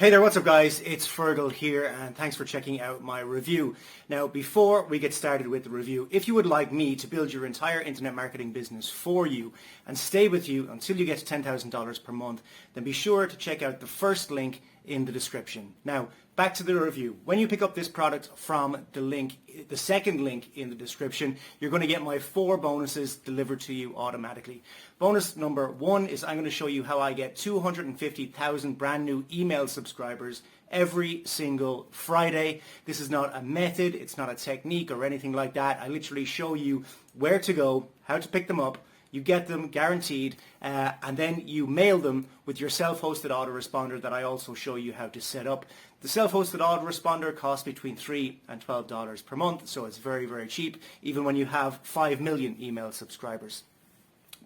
Hey there, what's up guys? It's Fergal here and thanks for checking out my review. Now before we get started with the review, if you would like me to build your entire internet marketing business for you and stay with you until you get to $10,000 per month, then be sure to check out the first link in the description. Now back to the review. When you pick up this product from the second link in the description, you're going to get my 4 bonuses delivered to you automatically. Bonus number 1 is I'm going to show you how I get 250,000 brand new email subscribers every single Friday. This is not a method, it's not a technique or anything like that. I literally show you where to go, how to pick them up. You get them guaranteed, and then you mail them with your self-hosted autoresponder that I also show you how to set up. The self-hosted autoresponder costs between $3 and $12 per month, so it's very, very cheap, even when you have 5 million email subscribers.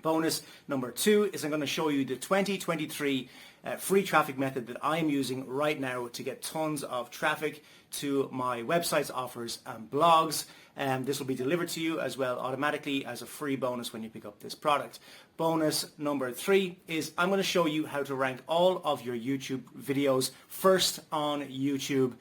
Bonus number 2 is I'm going to show you the 2023 free traffic method that I am using right now to get tons of traffic to my websites, offers and blogs. This will be delivered to you as well automatically as a free bonus when you pick up this product. Bonus number 3 is I'm going to show you how to rank all of your YouTube videos first on YouTube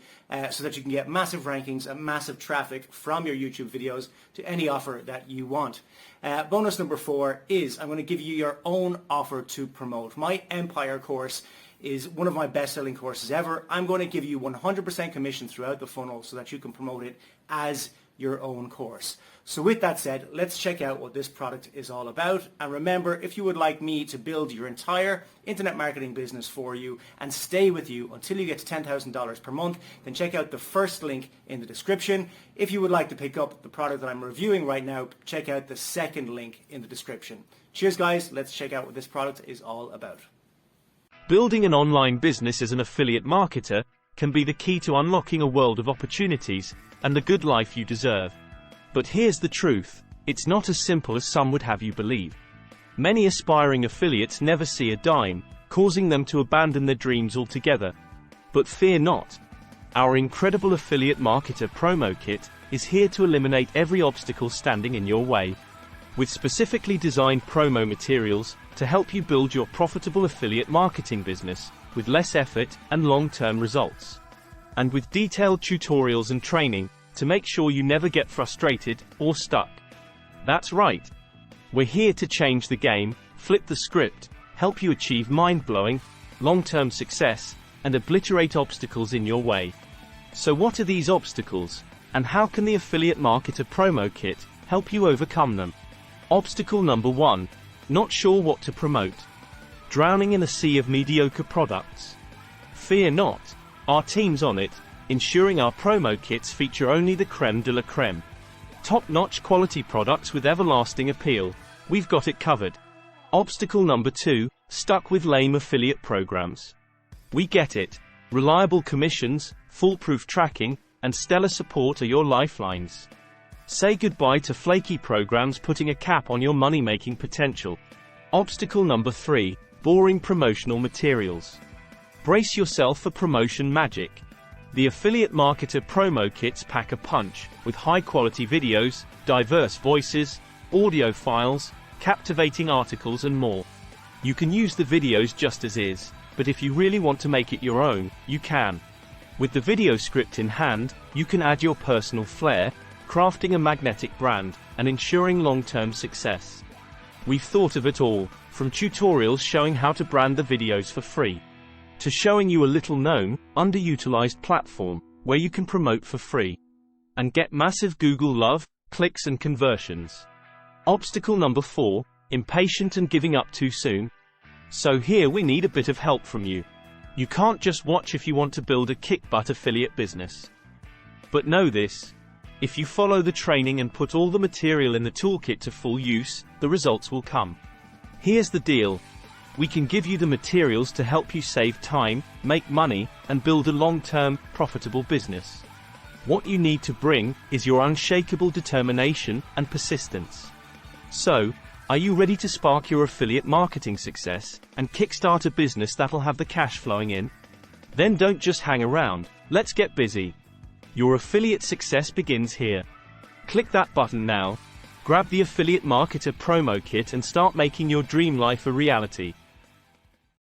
so that you can get massive rankings and massive traffic from your YouTube videos to any offer that you want. Bonus number 4 is I'm going to give you your own offer to promote. My Empire course is one of my best-selling courses ever. I'm going to give you 100% commission throughout the funnel so that you can promote it as your own course. So with that said, let's check out what this product is all about. And remember, if you would like me to build your entire internet marketing business for you and stay with you until you get to $10,000 per month, then check out the first link in the description. If you would like to pick up the product that I'm reviewing right now, check out the second link in the description. Cheers guys, let's check out what this product is all about. Building an online business as an affiliate marketer can be the key to unlocking a world of opportunities and the good life you deserve. But here's the truth, it's not as simple as some would have you believe. Many aspiring affiliates never see a dime, causing them to abandon their dreams altogether. But fear not. Our incredible affiliate marketer promo kit is here to eliminate every obstacle standing in your way. With specifically designed promo materials to help you build your profitable affiliate marketing business with less effort and long-term results. And with detailed tutorials and training to make sure you never get frustrated or stuck. That's right. We're here to change the game, flip the script, help you achieve mind-blowing, long-term success, and obliterate obstacles in your way. So what are these obstacles, and how can the Affiliate Marketer Promo Kit help you overcome them? Obstacle number 1. Not sure what to promote. Drowning in a sea of mediocre products. Fear not. Our team's on it, ensuring our promo kits feature only the creme de la creme. Top-notch quality products with everlasting appeal. We've got it covered. Obstacle number 2. Stuck with lame affiliate programs. We get it. Reliable commissions, foolproof tracking, and stellar support are your lifelines. Say goodbye to flaky programs putting a cap on your money-making potential. Obstacle number 3. Boring promotional materials. Brace yourself for promotion magic. The Affiliate Marketer Promo Kits pack a punch, with high-quality videos, diverse voices, audio files, captivating articles and more. You can use the videos just as is, but if you really want to make it your own, you can. With the video script in hand, you can add your personal flair, crafting a magnetic brand, and ensuring long-term success. We've thought of it all, from tutorials showing how to brand the videos for free, to showing you a little-known, underutilized platform, where you can promote for free, and get massive Google love, clicks and conversions. Obstacle number 4, impatient and giving up too soon. So here we need a bit of help from you. You can't just watch if you want to build a kick-butt affiliate business. But know this. If you follow the training and put all the material in the toolkit to full use, the results will come. Here's the deal. We can give you the materials to help you save time, make money, and build a long-term, profitable business. What you need to bring is your unshakable determination and persistence. So, are you ready to spark your affiliate marketing success and kickstart a business that'll have the cash flowing in? Then don't just hang around, let's get busy. Your affiliate success begins here. Click that button now. Grab the Affiliate Marketer Promo Kit and start making your dream life a reality.